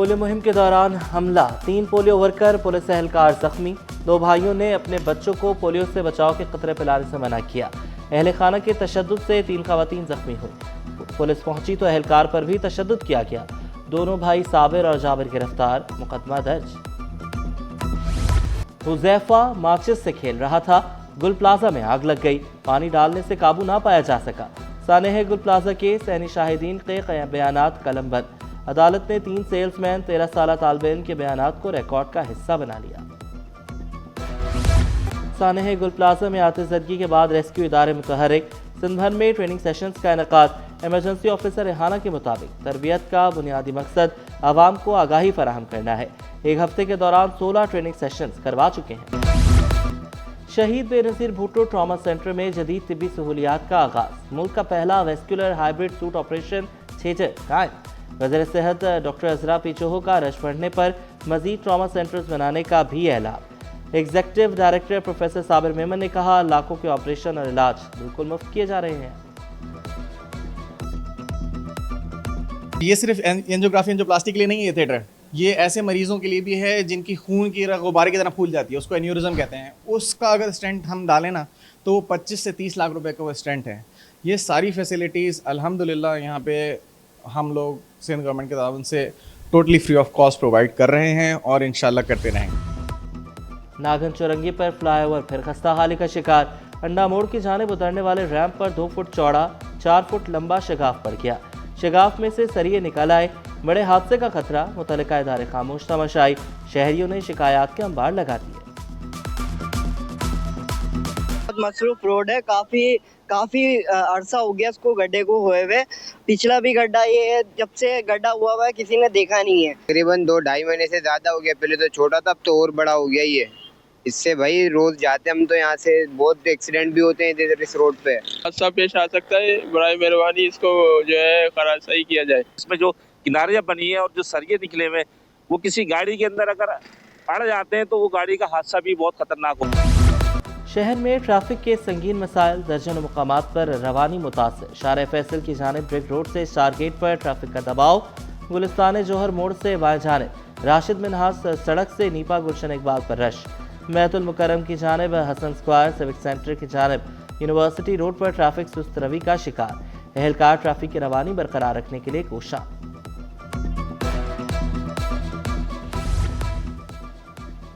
Polio मुहिम के दौरान हमला, 3 पोलियो वर्कर पुलिस एहलकार जख्मी। 2 भाइयों ने अपने बच्चों को पोलियो से बचाव के खतरे पिलाने से मना किया। अहले खाना के तशद्दुद से 3 खवातीन जख्मी हुई। पुलिस पहुंची तो एहलकार पर भी तशद्दुद किया गया। दोनों भाई साबिर और जाबिर गिरफ्तार, मुकदमा दर्ज। हुजैफा माचिस से खेल रहा था, गुल प्लाजा में आग लग गई। पानी डालने से काबू ना पाया जा सका। सानेह गुल प्लाजा के सैनी शाहिदीन के बयानात कलमबंद। अदालत ने 3 सेल्समैन 13 साल तालिब इल्म के बयानात को रिकॉर्ड का हिस्सा बना लिया। सानेह गुल प्लाजा में आतिशबाजी के बाद रेस्क्यू इदारे मुतहरिक। सिंध भर में ट्रेनिंग सेशंस का इनेकाद। इमरजेंसी ऑफिसर रेहाना के मुताबिक तरबियत का बुनियादी मकसद आवाम को आगाही फराहम करना है। 1 हफ्ते के दौरान 16 ट्रेनिंग सेशंस करवा चुके हैं। शहीद बेनज़ीर भुट्टो ट्रॉमा सेंटर में जदीद तिब्बी सहूलियात का आगाज। मुल्क का पहला vascular hybrid suit operation theatre कायम। वज़ीर सेहत डॉक्टर अजरा पीचोहो का रश बढ़ने पर मजीद ट्रॉमा सेंटर्स बनाने का भी ऐलान। Executive director professor Sabir Memon ने कहा, लाखों के ऑपरेशन और इलाज बिल्कुल मुफ्त किए जा रहे हैं। ये सिर्फ एंजियोग्राफी एंजियोप्लास्टी के लिए नहीं है थिएटर, ये ऐसे मरीजों के लिए भी है जिनकी खून की गुब्बारे की तरह फूल जाती है, उसको एन्यूरिज्म कहते हैं। उसका अगर स्टेंट हम डालें ना तो 25 से 30 लाख रुपए का वो स्टेंट है। ये सारी फैसिलिटीज़ अल्हम्दुलिल्लाह यहाँ पे हम लोग सिंध गवर्नमेंट के ताउन से totally free of cost provide कर रहे हैं और इंशाल्लाह करते रहेंगे। नागन चौरंगी पर फ्लाईओवर फिर खस्ता हाली का शिकार। अंडा मोड़ की जानिब उतरने वाले रैंप पर 2 फुट चौड़ा 4 फुट लंबा शगाफ पड़ गया। शगाफ में से सरिये निकल आए। बड़े हादसे का खतरा, मुतल्लिका इदारे खामोश तमाशाई। शहरियों ने शिकायत के अंबार लगा दिए। मसरूफ रोड है, काफी अरसा हो गया इसको गड्ढे को हुए हुए। पिछला भी गड्ढा ये है, जब से गड्ढा हुआ है किसी ने देखा नहीं है। तकरीबन 2-2.5 महीने से ज्यादा हो गया। पहले तो छोटा था, अब तो और बड़ा हो गया ये। इससे भाई रोज जाते हम तो यहाँ से बहुत एक्सीडेंट भी होते हैं इधर इस रोड पे। हादसा पेश आ सकता है, बड़ी मेहरबानी इसको जो है खरा सही किया जाए। इसमें जो किनारियां बनी है और जो सरिये निकले हुए वो किसी गाड़ी के अंदर अगर अड़ जाते हैं तो वो गाड़ी का हादसा भी बहुत खतरनाक होता है। शहर में ट्रैफिक के संगीन मसाइल, दर्जनों मुकामात पर रवानी मुतासिर। शारे फैसल की जानिब ब्रिक रोड से स्टार गेट पर ट्रैफिक का दबाव। गुलिस्तान जोहर मोड़ से बाएं जानिब राशिद मिनहास सड़क से नीपा गुलशन इकबाल पर रश। मैतुल मुकरम की जानिब हसन स्क्वायर सिविक सेंटर की जानिब यूनिवर्सिटी रोड पर ट्रैफिक सुस्त रवि का शिकार। एहलकार ट्रैफिक की रवानी बरकरार रखने के लिए कोशा।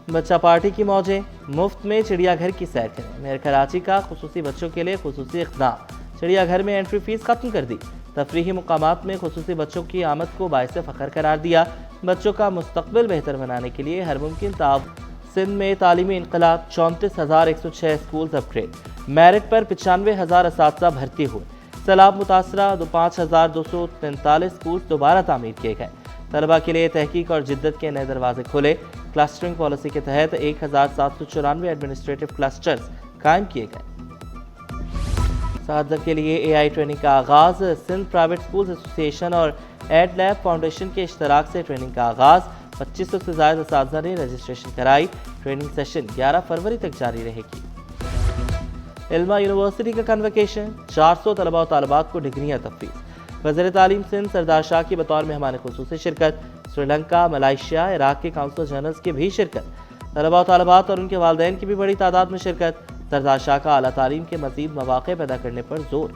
बच्चा पार्टी की मौजें, मुफ्त में चिड़ियाघर की सैर करें। मेयर कराची का खुसूसी बच्चों के लिए खुसूसी इक़दाम। चिड़ियाघर में एंट्री फीस खत्म कर दी। तफरीही मुकामात में खुसूसी बच्चों की आमद को बाइस फ़ख्र करार दिया। बच्चों का मुस्तकबिल बेहतर बनाने के लिए हर मुमकिन ताब। सिंध में तालीमी इनकलाब, 34,106 स्कूल अपग्रेड। मेरिट पर 95,000 असातिज़ा भर्ती हुए। सैलाब मुतासरा 5,243 स्कूल दोबारा तामीर किए गए। तलबा के लिए तहकीक और जिद्दत के नए दरवाजे खुले। क्लस्टरिंग पॉलिसी के तहत 1,794 एडमिनिस्ट्रेटिव क्लस्टर्स कायम किए गए। साथ के लिए AI ट्रेनिंग का आगाज। सिंध प्राइवेट स्कूल्स एसोसिएशन और एड लैब फाउंडेशन के इश्तराक से ट्रेनिंग का आगाज। 2500 से ज़्यादा असातिज़ा ने रजिस्ट्रेशन कराई। ट्रेनिंग सेशन 11 फरवरी तक जारी रहेगी। इल्मा यूनिवर्सिटी का कन्वोकेशन, 400 तलबा और तालिबात को डिग्रियाँ तफवीज़। वज़ीर तालीम सिंध सरदार शाह की बतौर मेहमान खुसूसी शिरकत। श्रीलंका, मलाइशिया, इराक के काउंसिल जनरल्स की भी शिरकत। तलबा और तालिबात और उनके वालिदैन की भी बड़ी तादाद में शिरकत। सरदार शाह का आला तालीम के मज़ीद मौक़े पैदा करने पर जोर।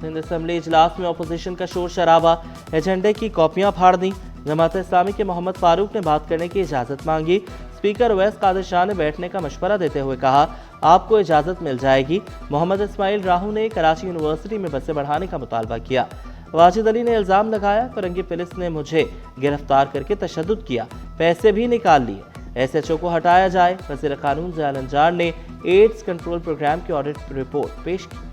सिंध असम्बली इजलास में अपोजिशन का शोर शराबा। एजेंडे की कॉपियां फाड़ दी। जमात इस्लामी के मोहम्मद फारूक ने बात करने की इजाज़त मांगी। स्पीकर अवैस कादिर शाह ने बैठने का मशवरा देते हुए कहा, आपको इजाज़त मिल जाएगी। मोहम्मद इस्माइल राहू ने कराची यूनिवर्सिटी में बसें बढ़ाने का मुतालबा किया। वाजिद अली ने इल्ज़ाम लगाया, फरंगी पुलिस ने मुझे गिरफ्तार करके तशद्दुद किया, पैसे भी निकाल लिए। SHO को हटाया जाए। वज़ीर कानून ज़िया अंजार ने एड्स कंट्रोल प्रोग्राम की ऑडिट रिपोर्ट पेश की।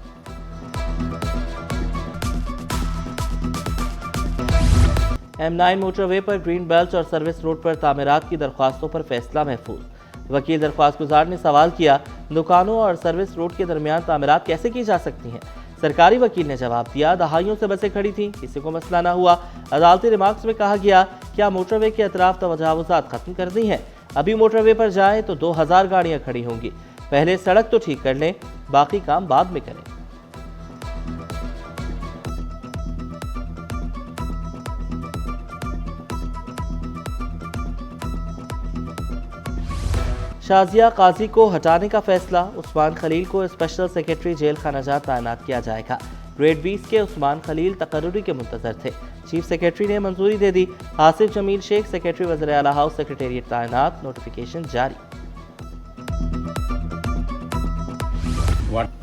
M9 मोटरवे पर ग्रीन बेल्ट और सर्विस रोड पर तामीरात की दरख्वास्तों पर फैसला महफूज। वकील दरख्वास्त गुजार ने सवाल किया, दुकानों और सर्विस रोड के दरमियान तामीरात कैसे की जा सकती हैं? सरकारी वकील ने जवाब दिया, दहाइयों से बसें खड़ी थीं, किसी को मसला ना हुआ। अदालती रिमार्क्स में कहा गया, क्या मोटरवे के अतराफ तजावुज़ात खत्म कर दी हैं? अभी मोटरवे पर जाएं तो 2000 गाड़ियां खड़ी होंगी। पहले सड़क तो ठीक कर लें। बाकी काम बाद में करें। शाजिया काजी को हटाने का फैसला, उस्मान खलील को स्पेशल सेक्रेटरी जेल खाना जात तैनात किया जाएगा। ग्रेड 20 के उस्मान खलील तकर्रुरी के मुंतजर थे, चीफ सेक्रेटरी ने मंजूरी दे दी। आसिफ जमील शेख सेक्रेटरी वज़ीर आला हाउस सेक्रेटेरिएट तैनात, नोटिफिकेशन जारी।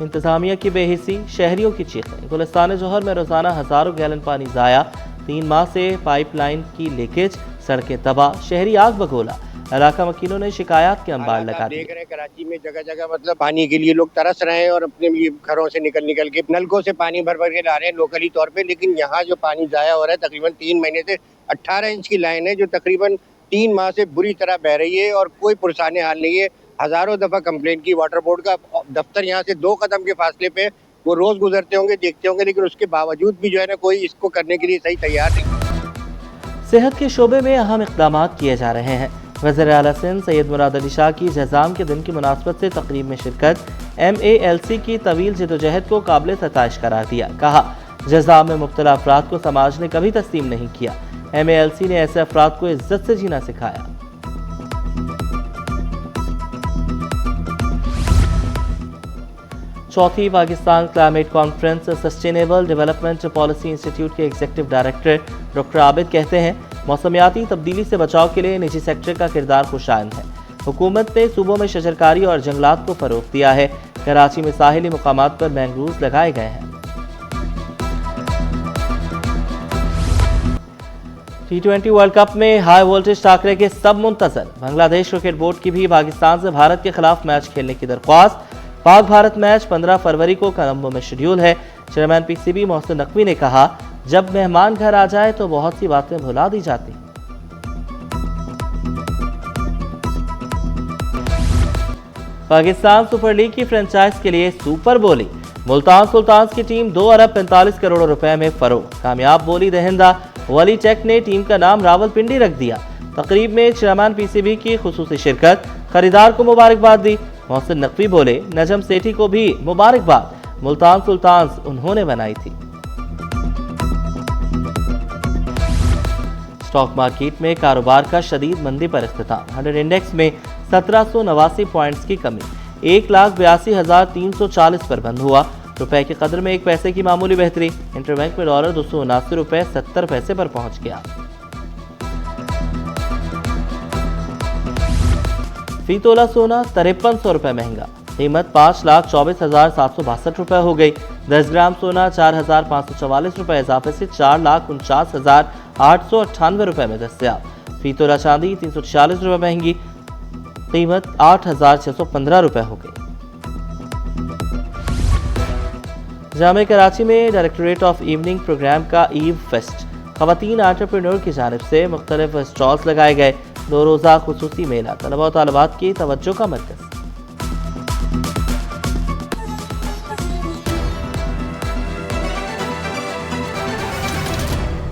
इंतजामिया की बेहिसी, शहरियों की चीखें। गुलिस्तान जोहर में रोजाना हजारों गैलन पानी जाया, 3 माह से पाइपलाइन की लीकेज, सड़कें तबाह, शहरी आग बगोला। इलाका वकीलों ने शिकायत के अंबार लगा दिए। देख रहे हैं कराची में जगह जगह मतलब पानी के लिए लोग तरस रहे हैं और अपने ये घरों से निकल के नलकों से पानी भर के ला रहे हैं लोकली तौर पे, लेकिन यहाँ जो पानी जाया हो रहा है तकरीबन 3 महीने से 18 इंच की लाइन है जो तकरीबन 3 माह से बुरी तरह बह रही है और कोई पुरसाने हाल नहीं है। हजारों दफा कंप्लेंट की, वाटर बोर्ड का दफ्तर यहाँ से 2 कदम के फासले पे, वो रोज गुजरते होंगे, देखते होंगे, लेकिन उसके बावजूद भी जो है ना कोई इसको करने के लिए सही तैयार नहीं। सेहत के शोबे में अहम इक़दाम किए जा रहे हैं। वज़ीर आला सिंध सैयद मुराद अली शाह की जज़ाम के दिन की मुनासबत से तकरीब में शिरकत, MALC की तवील जदोजहद को काबिल सताइश करार दिया। कहा, जज़ाम में मुब्तला अफराद को समाज ने कभी तस्लीम नहीं किया। MALC ने ऐसे अफराद को इज्जत से जीना सिखाया। चौथी Pakistan climate conference sustainable development policy institute के एग्जीक्यूटिव डायरेक्टर डॉक्टर आबिद कहते हैं, मौसमियाती तब्दीली से बचाव के लिए निजी सेक्टर का किरदार खुशाइन है। हुकूमत ने सूबों में शजरकारी और जंगलात को फरोग दिया है। कराची में साहिली मुकामात पर मैंग्रोव्स लगाए गए हैं। T20 वर्ल्ड कप में हाई वोल्टेज टाकरे के सब मुंतजर। बांग्लादेश क्रिकेट बोर्ड की भी पाकिस्तान से भारत के खिलाफ मैच खेलने की दरख्वास्त। पाक भारत मैच 15 फरवरी को कोलंबो में शेड्यूल है। चेयरमैन PCB मोहसिन नकवी ने कहा, जब मेहमान घर आ जाए तो बहुत सी बातें भुला दी जाती। पाकिस्तान सुपर लीग की फ्रेंचाइज के लिए सुपर बोली। मुल्तान सुल्तान्स की टीम 2 अरब 45 करोड़ रुपए में फरोख्त। कामयाब बोली दहिंदा वली टेक ने टीम का नाम रावलपिंडी रख दिया। तकरीब में चेयरमैन PCB की खुसूसी शिरकत, खरीदार को मुबारकबाद दी। मोहसिन नकवी बोले, नजम सेठी को भी मुबारकबाद, मुल्तान सुल्तान्स उन्होंने बनाई थी। स्टॉक मार्केट में कारोबार का शदीद मंदी पर इख्तिताम। 100 इंडेक्स में 1789 पॉइंट्स की कमी, 1,82,340 पर बंद हुआ। रुपए की कदर में 1 पैसे की मामूली बेहतरी। इंटरबैंक में डॉलर 279 रुपए 70 पैसे पर पहुंच गया। फी तोला सोना 5300 रुपए महंगा, कीमत 5,24,762 रुपए हो गई। 10 ग्राम सोना 4,544 रुपए इजाफे से 4,49,898 रुपए में दस्तयाब। फी तोला चांदी 346 रुपए महंगी, कीमत 8,615 रुपए हो गई। जामे कराची में डायरेक्टोरेट ऑफ इवनिंग प्रोग्राम का ईव फेस्ट, खवातीन एंटरप्रेन्योर की जानिब से मुख्तलिफ स्टॉल्स लगाए गए। 2 रोज़ा खुसूसी मेला, तलबा और तालिबात की तवज्जो का मरकज़।